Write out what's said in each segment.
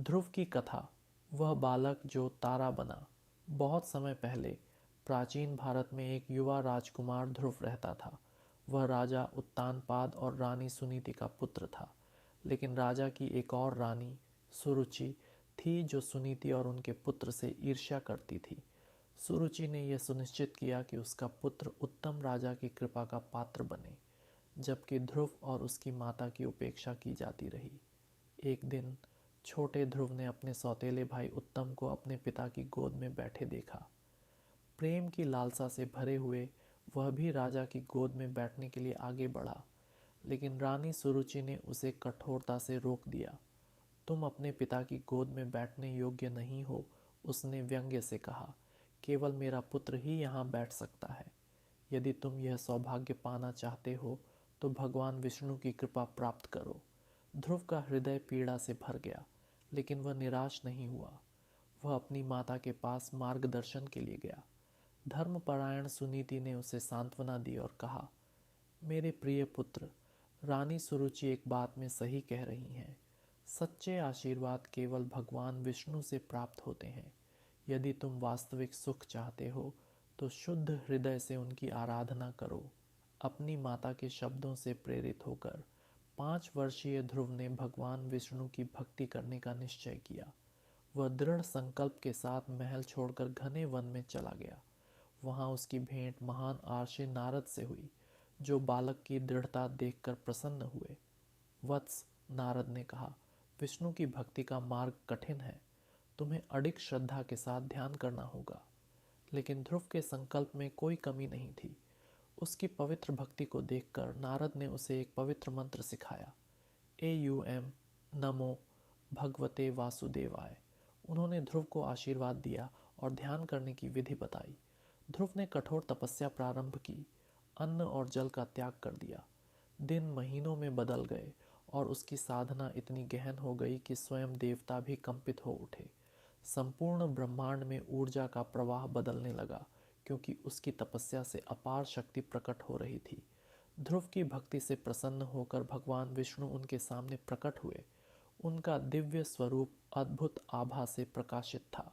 ध्रुव की कथा। वह बालक जो तारा बना। बहुत समय पहले प्राचीन भारत में एक युवा राजकुमार ध्रुव रहता था। वह राजा उत्तानपाद और रानी सुनीति का पुत्र था। लेकिन राजा की एक और रानी सुरुचि थी जो सुनीति और उनके पुत्र से ईर्ष्या करती थी। सुरुचि ने यह सुनिश्चित किया कि उसका पुत्र उत्तम राजा की कृपा का पात्र बने, जबकि ध्रुव और उसकी माता की उपेक्षा की जाती रही। एक दिन छोटे ध्रुव ने अपने सौतेले भाई उत्तम को अपने पिता की गोद में बैठे देखा। प्रेम की लालसा से भरे हुए वह भी राजा की गोद में बैठने के लिए आगे बढ़ा, लेकिन रानी सुरुचि ने उसे कठोरता से रोक दिया। तुम अपने पिता की गोद में बैठने योग्य नहीं हो, उसने व्यंग्य से कहा। केवल मेरा पुत्र ही यहाँ बैठ सकता है। यदि तुम यह सौभाग्य पाना चाहते हो तो भगवान विष्णु की कृपा प्राप्त करो। ध्रुव का हृदय पीड़ा से भर गया, लेकिन वह निराश नहीं हुआ। वह अपनी माता के पास मार्गदर्शन के लिए गया। धर्मपरायण सुनीति ने उसे सांत्वना दी और कहा, मेरे प्रिय पुत्र, रानी सुरुचि एक बात में सही कह रही हैं। सच्चे आशीर्वाद केवल भगवान विष्णु से प्राप्त होते हैं। यदि तुम वास्तविक सुख चाहते हो तो शुद्ध हृदय से उनकी आराधना करो। अपनी माता के शब्दों से प्रेरित होकर 5 वर्षीय ध्रुव ने भगवान विष्णु की भक्ति करने का निश्चय किया। वह दृढ़ संकल्प के साथ महल छोड़कर घने वन में चला गया। वहां उसकी भेंट महान आर्षि नारद से हुई, जो बालक की दृढ़ता देखकर प्रसन्न हुए। वत्स, नारद ने कहा, विष्णु की भक्ति का मार्ग कठिन है। तुम्हें अडिग श्रद्धा के साथ ध्यान करना होगा। लेकिन ध्रुव के संकल्प में कोई कमी नहीं थी। उसकी पवित्र भक्ति को देखकर नारद ने उसे एक पवित्र मंत्र सिखाया। AUM नमो भगवते वासुदेवाय। उन्होंने ध्रुव को आशीर्वाद दिया और ध्यान करने की विधि बताई। ध्रुव ने कठोर तपस्या प्रारंभ की, अन्न और जल का त्याग कर दिया। दिन महीनों में बदल गए और उसकी साधना इतनी गहन हो गई कि स्वयं देवता भी कंपित हो उठे। संपूर्ण ब्रह्मांड में ऊर्जा का प्रवाह बदलने लगा, क्योंकि उसकी तपस्या से अपार शक्ति प्रकट हो रही थी। ध्रुव की भक्ति से प्रसन्न होकर भगवान विष्णु उनके सामने प्रकट हुए। उनका दिव्य स्वरूप अद्भुत आभा से प्रकाशित था।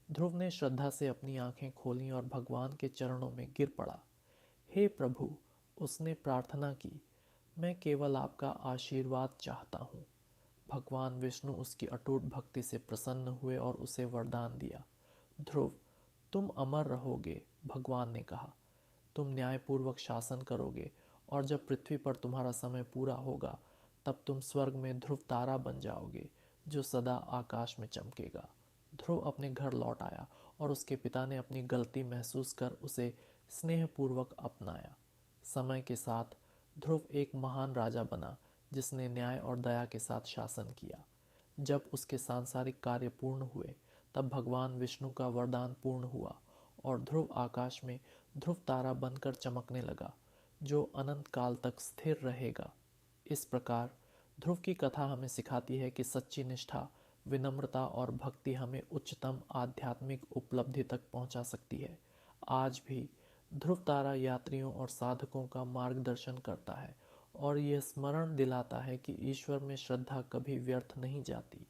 ध्रुव ने श्रद्धा से अपनी आंखें खोलीं और भगवान के चरणों में गिर पड़ा। हे प्रभु, उसने प्रार्थना की, मैं केवल आपका आशीर्वाद चाहता हूँ। भगवान विष्णु उसकी अटूट भक्ति से प्रसन्न हुए और उसे वरदान दिया। ध्रुव, तुम अमर रहोगे, भगवान ने कहा। तुम न्यायपूर्वक शासन करोगे और जब पृथ्वी पर तुम्हारा समय पूरा होगा तब तुम स्वर्ग में ध्रुव तारा बन जाओगे, जो सदा आकाश में चमकेगा। ध्रुव अपने घर लौट आया और उसके पिता ने अपनी गलती महसूस कर उसे स्नेहपूर्वक अपनाया। समय के साथ ध्रुव एक महान राजा बना, जिसने न्याय और दया के साथ शासन किया। जब उसके सांसारिक कार्य पूर्ण हुए तब भगवान विष्णु का वरदान पूर्ण हुआ और ध्रुव आकाश में ध्रुव तारा बनकर चमकने लगा, जो अनंत काल तक स्थिर रहेगा। इस प्रकार ध्रुव की कथा हमें सिखाती है कि सच्ची निष्ठा, विनम्रता और भक्ति हमें उच्चतम आध्यात्मिक उपलब्धि तक पहुंचा सकती है। आज भी ध्रुव तारा यात्रियों और साधकों का मार्गदर्शन करता है और यह स्मरण दिलाता है कि ईश्वर में श्रद्धा कभी व्यर्थ नहीं जाती।